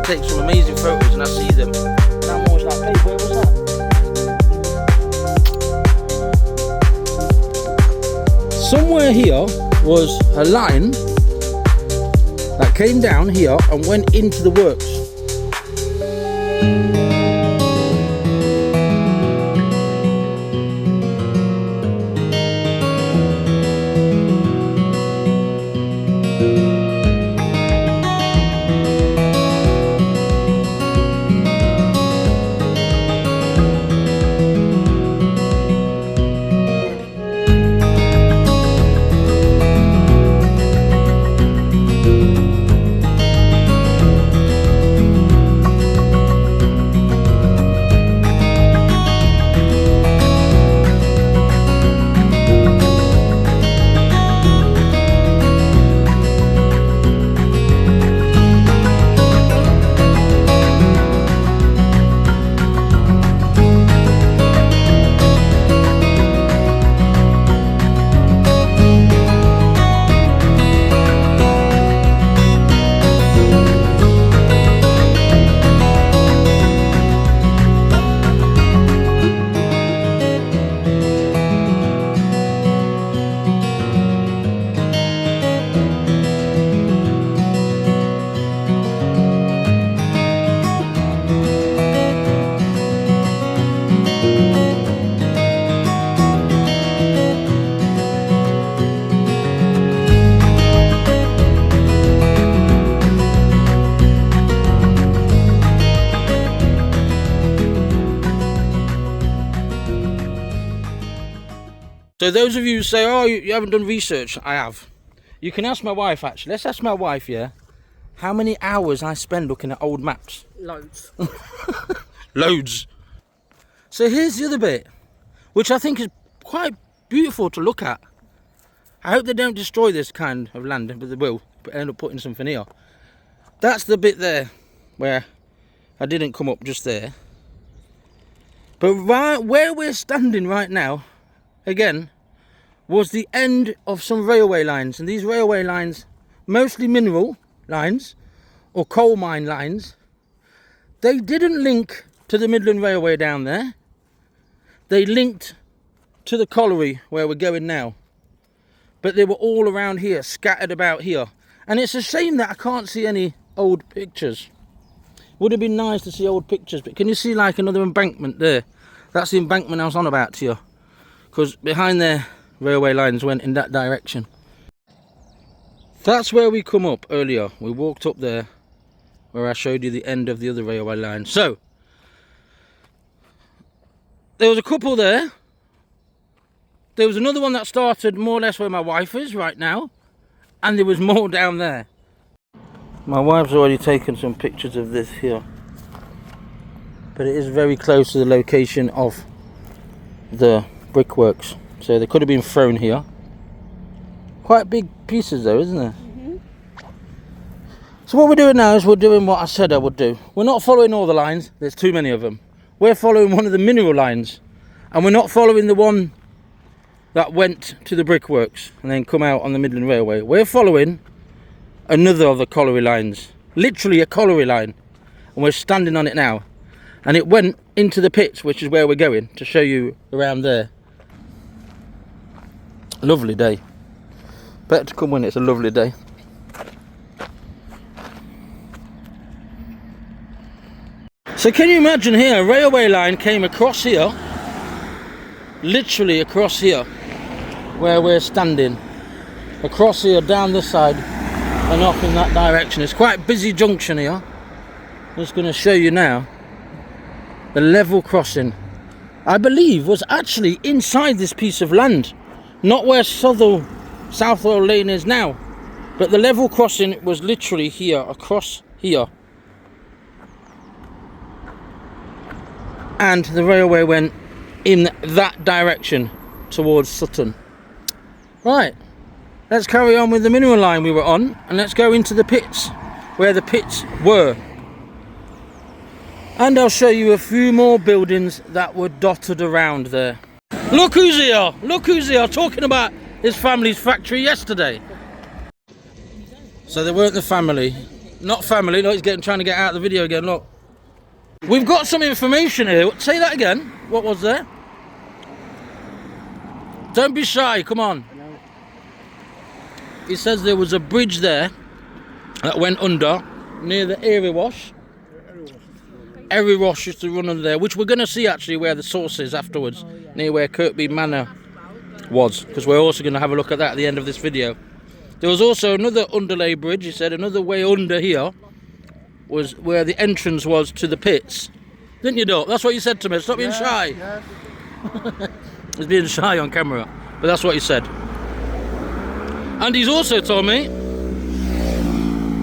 take some amazing photos and I see them. And I'm always like, babe, where was that? Somewhere here was a line that came down here and went into the works. So those of you who say, oh, you haven't done research, I have. You can ask my wife, actually. Let's ask my wife, yeah, how many hours I spend looking at old maps. Loads. Loads. So here's the other bit, which I think is quite beautiful to look at. I hope they don't destroy this kind of land, but they will, but end up putting something here. That's the bit there where I didn't come up just there. But right where we're standing right now, again, was the end of some railway lines. And these railway lines, mostly mineral lines or coal mine lines, they didn't link to the Midland Railway down there. They linked to the colliery where we're going now. But they were all around here, scattered about here. And it's a shame that I can't see any old pictures. Would have been nice to see old pictures, but can you see like another embankment there? That's the embankment I was on about here. Because behind there, railway lines went in that direction. That's where we come up earlier. We walked up there where I showed you the end of the other railway line. So there was a couple there. There was another one that started more or less where my wife is right now, and there was more down there. My wife's already taken some pictures of this here, but it is very close to the location of the brickworks, so they could have been thrown here. Quite big pieces though, isn't there? Mm-hmm. So what we're doing now is we're doing what I said I would do. We're not following all the lines, there's too many of them. We're following one of the mineral lines, and we're not following the one that went to the brickworks and then come out on the Midland Railway. We're following another of the colliery lines, literally a colliery line, and we're standing on it now. And it went into the pits, which is where we're going, to show you around there. Lovely day. Better to come when it's a lovely day. So can you imagine here, a railway line came across here, literally across here, where we're standing, across here, down this side, and off in that direction. It's quite a busy junction here. I'm just going to show you now. The level crossing, I believe, was actually inside this piece of land, not where Southwell Lane is now, but the level crossing was literally here, across here. And the railway went in that direction towards Sutton. Right, let's carry on with the mineral line we were on, and let's go into the pits, where the pits were. And I'll show you a few more buildings that were dotted around there. Look who's here! Look who's here, talking about his family's factory yesterday. So they weren't the family. Not family. Look, he's trying to get out of the video again. Look. We've got some information here. Say that again. What was there? Don't be shy. Come on. He says there was a bridge there that went under near the Erie Wash. Erie Wash used to run under there, which we're going to see actually where the source is afterwards, near where Kirkby Manor was, because we're also going to have a look at that at the end of this video. There was also another underlay bridge. He said another way under here was where the entrance was to the pits. Didn't you, Doc? That's what you said to me. Stop being shy. Yes. He's being shy on camera, but that's what he said. And he's also told me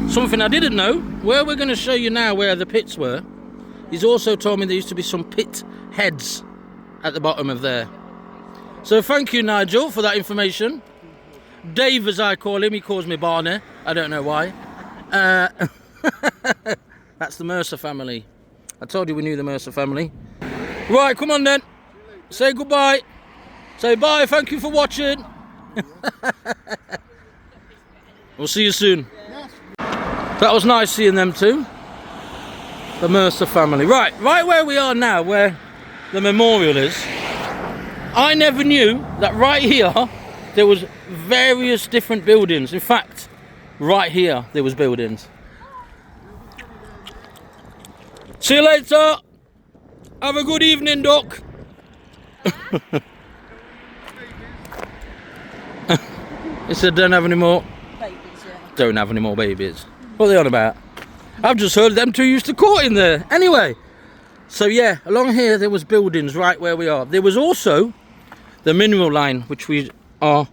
something I didn't know. Where we're going to show you now where the pits were. He's also told me there used to be some pit heads at the bottom of there. So thank you, Nigel, for that information. Dave, as I call him, he calls me Barney. I don't know why. That's the Mercer family. I told you we knew the Mercer family. Right, come on then. Say goodbye. Say bye, thank you for watching. We'll see you soon. That was nice seeing them too. The Mercer family. Right where we are now, where the memorial is. I never knew that right here there was various different buildings. In fact, right here there was buildings. See you later. Have a good evening, Doc. He said don't have any more babies. Don't have any more babies. What are they on about? I've just heard them two used to court in there. Anyway, so yeah, along here there was buildings right where we are. There was also the mineral line, which we are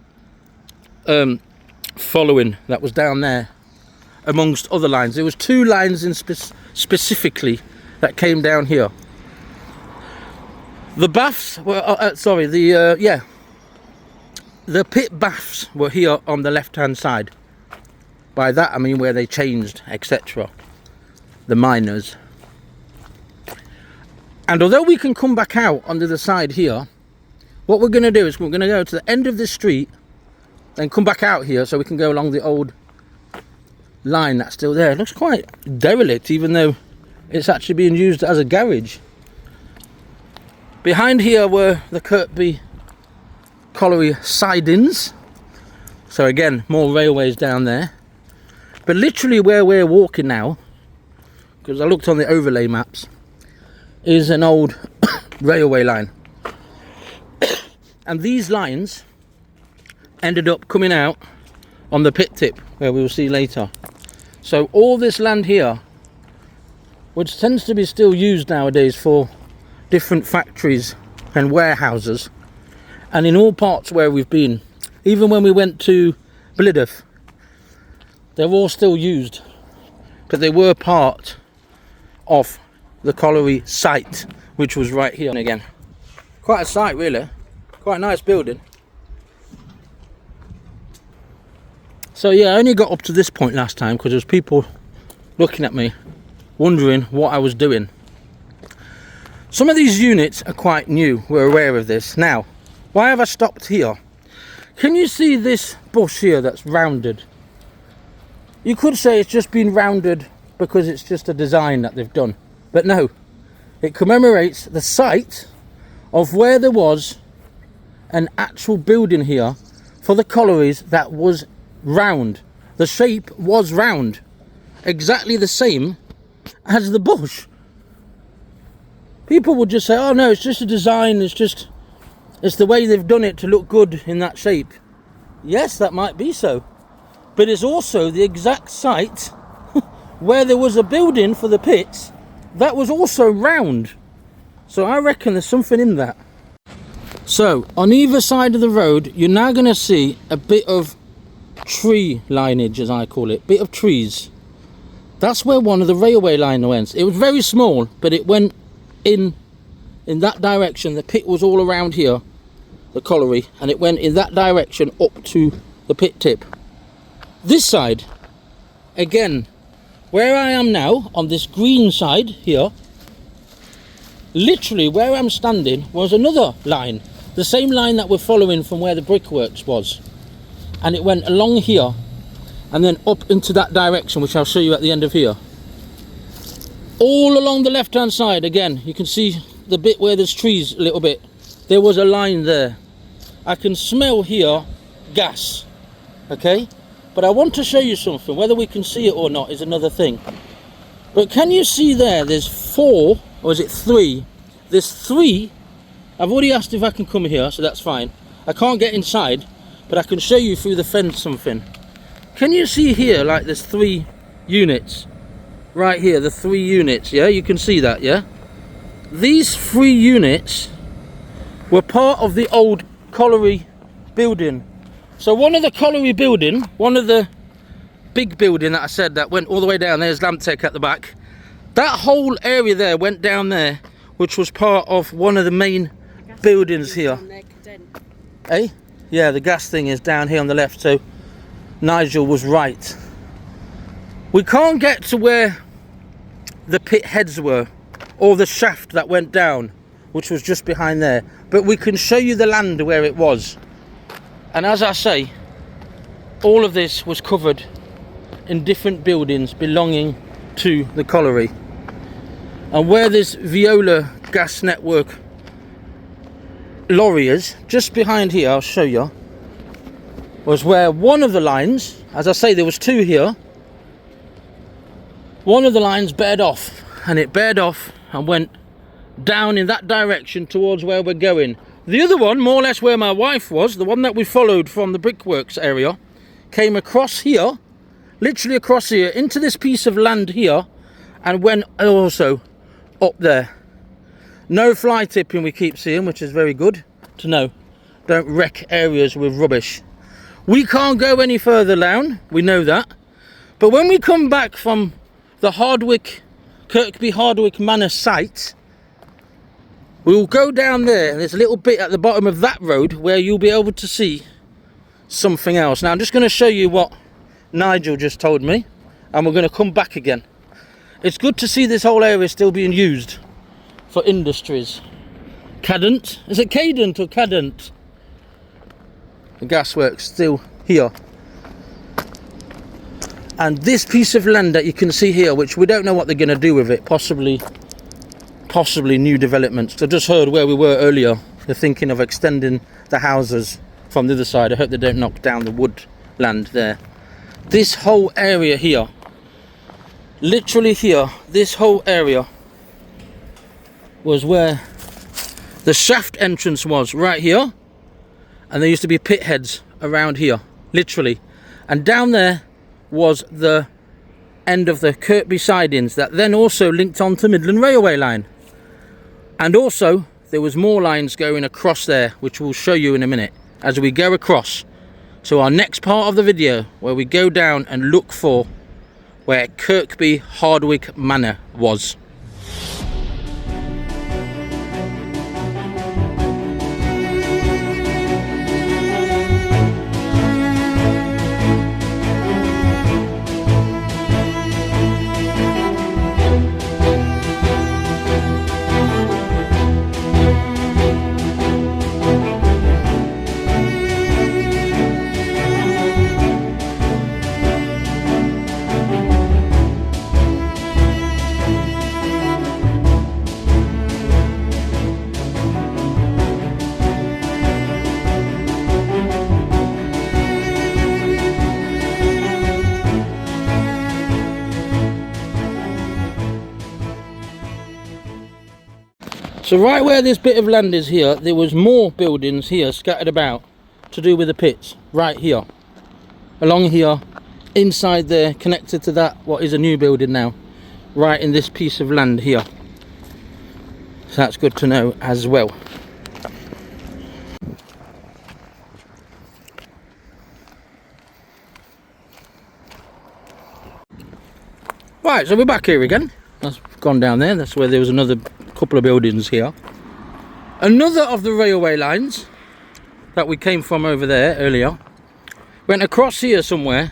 following. That was down there, amongst other lines. There was two lines in specifically that came down here. The baths were the pit baths were here on the left hand side. By that I mean where they changed, etc. The miners. And although we can come back out onto the side here, what we're going to do is we're going to go to the end of this street, then come back out here so we can go along the old line that's still there. It looks quite derelict, even though it's actually being used as a garage. Behind here were the Kirkby Colliery sidings. So again, more railways down there. But literally where we're walking now, because I looked on the overlay maps, is an old railway line. And these lines ended up coming out on the pit tip, where we will see later. So all this land here, which tends to be still used nowadays for different factories and warehouses, and in all parts where we've been, even when we went to Blidderf, they're all still used, but they were part of the colliery site, which was right here. And again, quite a site really, quite a nice building. So yeah, I only got up to this point last time because there was people looking at me wondering what I was doing. Some of these units are quite new, we're aware of this. Now, why have I stopped here? Can you see this bush here that's rounded? You could say it's just been rounded because it's just a design that they've done. But no, it commemorates the site of where there was an actual building here for the collieries that was round. The shape was round, exactly the same as the bush. People would just say, oh no, it's just a design, it's the way they've done it to look good in that shape. Yes, that might be so, but it's also the exact site where there was a building for the pits that was also round. So I reckon there's something in that. So on either side of the road, you're now going to see a bit of tree lineage, as I call it, bit of trees. That's where one of the railway line went. It was very small, but it went in that direction. The pit was all around here, the colliery, and it went in that direction up to the pit tip. This side, again, where I am now, on this green side here, literally where I'm standing was another line, the same line that we're following from where the brickworks was, and it went along here and then up into that direction, which I'll show you at the end of here. All along the left hand side, again, you can see the bit where there's trees a little bit. There was a line there. I can smell here gas, okay? But I want to show you something. Whether we can see it or not is another thing. But can you see there, there's 4, or is it 3? There's 3. I've already asked if I can come here, so that's fine. I can't get inside, but I can show you through the fence something. Can you see here, like there's 3 units? Right here, the 3 units, yeah? You can see that, yeah? These 3 units were part of the old colliery building. So one of the colliery building, one of the big building that I said that went all the way down, there's Lamptech at the back. That whole area there went down there, which was part of one of the main buildings here. Eh? Yeah, the gas thing is down here on the left, so Nigel was right. We can't get to where the pit heads were, or the shaft that went down, which was just behind there, but we can show you the land where it was. And as I say, all of this was covered in different buildings belonging to the colliery. And where this Viola gas network lorry is, just behind here, I'll show you, was where one of the lines, as I say, there was 2 here, one of the lines bared off, and it bared off and went down in that direction towards where we're going. The other one, more or less where my wife was, the one that we followed from the brickworks area, came across here, literally across here, into this piece of land here, and went also up there. No fly tipping we keep seeing, which is very good to know. Don't wreck areas with rubbish. We can't go any further down, we know that. But when we come back from the Kirkby Hardwick Manor site, we'll go down there, and there's a little bit at the bottom of that road where you'll be able to see something else. Now I'm just going to show you what Nigel just told me, and we're going to come back again. It's good to see this whole area still being used for industries. Cadent, is it Cadent or Cadent? The gasworks still here. And this piece of land that you can see here, which we don't know what they're going to do with it, possibly new developments. I just heard where we were earlier, they're thinking of extending the houses from the other side. I hope they don't knock down the wood land there. This whole area here, literally here, this whole area was where the shaft entrance was, right here, and there used to be pit heads around here, literally, and down there was the end of the Kirkby sidings that then also linked on to Midland Railway line. And also there was more lines going across there, which we'll show you in a minute as we go across to our next part of the video, where we go down and look for where Kirkby Hardwick Manor was. So right where this bit of land is here, there was more buildings here scattered about to do with the pits, right here, along here, inside there, connected to that, what is a new building now, right in this piece of land here. So that's good to know as well. Right, so we're back here again. That's gone down there, that's where there was another couple of buildings here. Another of the railway lines that we came from over there earlier went across here somewhere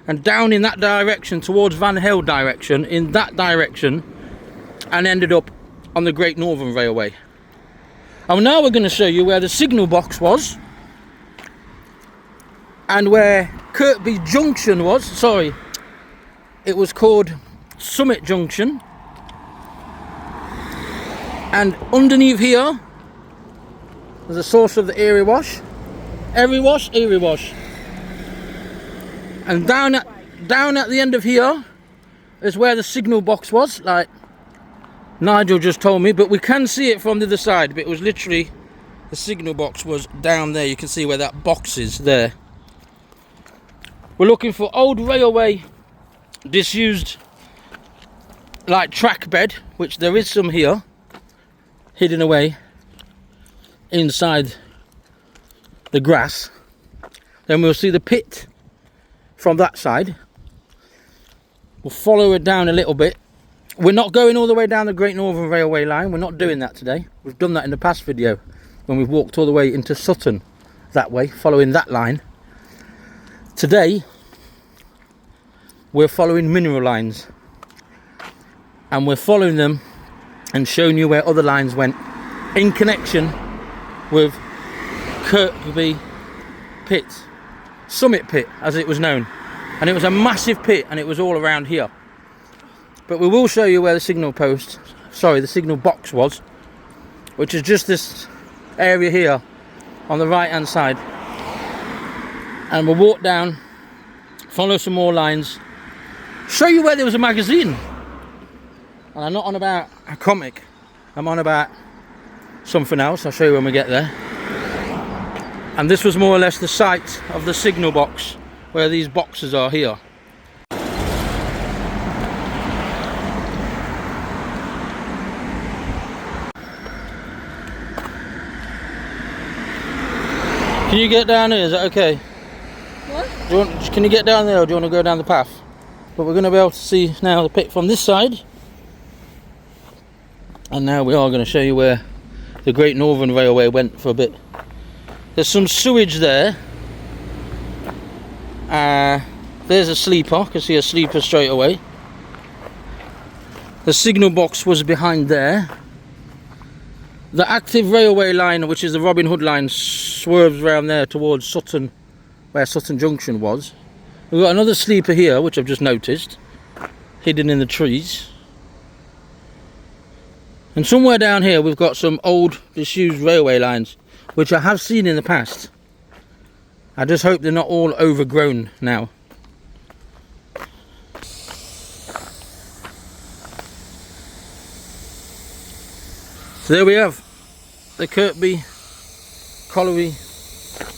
and down in that direction towards Van Hill direction, in that direction, and ended up on the Great Northern Railway. And now we're going to show you where the signal box was and where Kirkby Junction was. Sorry, it was called Summit Junction. And underneath here was the source of the Erie Wash. Erie Wash. And down at the end of here is where the signal box was, like Nigel just told me, but we can see it from the other side. But it was literally, the signal box was down there. You can see where that box is there. We're looking for old railway disused like track bed, which there is some here hidden away inside the grass. Then we'll see the pit from that side. We'll follow it down a little bit. We're not going all the way down the Great Northern Railway line. We're not doing that today. We've done that in the past video when we've walked all the way into Sutton that way, following that line. Today we're following mineral lines, and we're following them and showing you where other lines went in connection with Kirkby Pit, Summit Pit as it was known. And it was a massive pit, and it was all around here. But we will show you where the signal box was, which is just this area here on the right hand side. And we'll walk down, follow some more lines, show you where there was a magazine. And I'm not on about a comic, I'm on about something else. I'll show you when we get there. And this was more or less the site of the signal box, where these boxes are here. Can you get down here? Is that okay? What? Can you get down there, or do you want to go down the path? But we're going to be able to see now the pit from this side. And now we are going to show you where the Great Northern Railway went for a bit. There's some sewage there. There's a sleeper. I can see a sleeper straight away. The signal box was behind there. The active railway line, which is the Robin Hood line, swerves around there towards Sutton, where Sutton Junction was. We've got another sleeper here, which I've just noticed, hidden in the trees. And somewhere down here we've got some old disused railway lines, which I have seen in the past. I just hope they're not all overgrown now. So there we have the Kirkby Colliery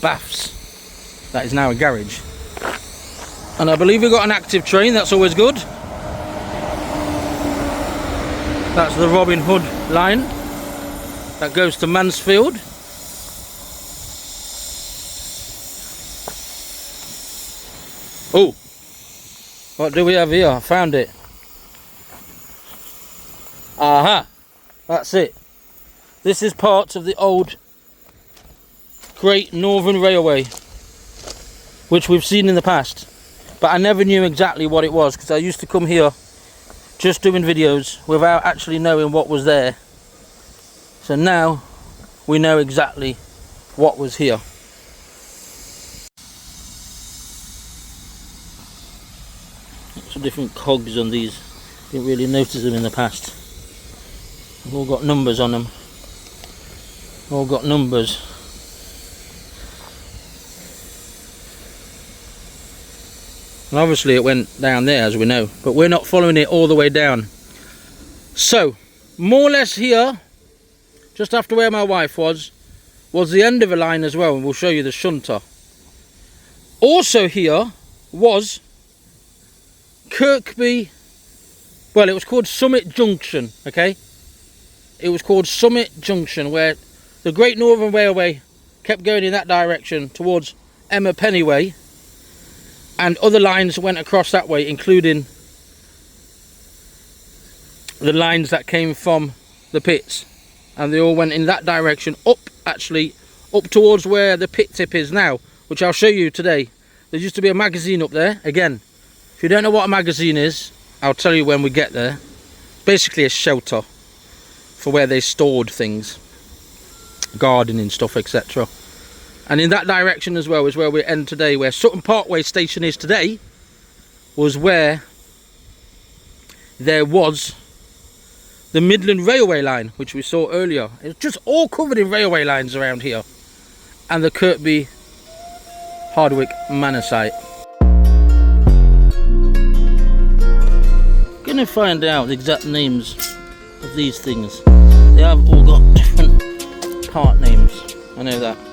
Baths. That is now a garage. And I believe we've got an active train, that's always good. That's the Robin Hood line that goes to Mansfield. Oh, what do we have here? I found it. Aha, that's it. This is part of the old Great Northern Railway, which we've seen in the past. But I never knew exactly what it was, because I used to come here just doing videos without actually knowing what was there. So now we know exactly what was here. Some different cogs on these. Didn't really notice them in the past. They've all got numbers on them. All got numbers. And obviously it went down there, as we know, but we're not following it all the way down. So more or less here, just after where my wife was the end of a line as well, and we'll show you the shunter. Also here was Kirkby, well, it was called Summit Junction, okay? It was called Summit Junction, where the Great Northern Railway kept going in that direction towards Emma Pennyway, and other lines went across that way, including the lines that came from the pits, and they all went in that direction, up towards where the pit tip is now, which I'll show you today. There used to be a magazine up there. Again, if you don't know what a magazine is, I'll tell you when we get there. Basically a shelter for where they stored things, gardening stuff, etc. And in that direction as well is where we end today, where Sutton Parkway station is today, was where there was the Midland Railway line, which we saw earlier. It's just all covered in railway lines around here. And the Kirkby Hardwick Manor site. Gonna find out the exact names of these things. They have all got different part names, I know that.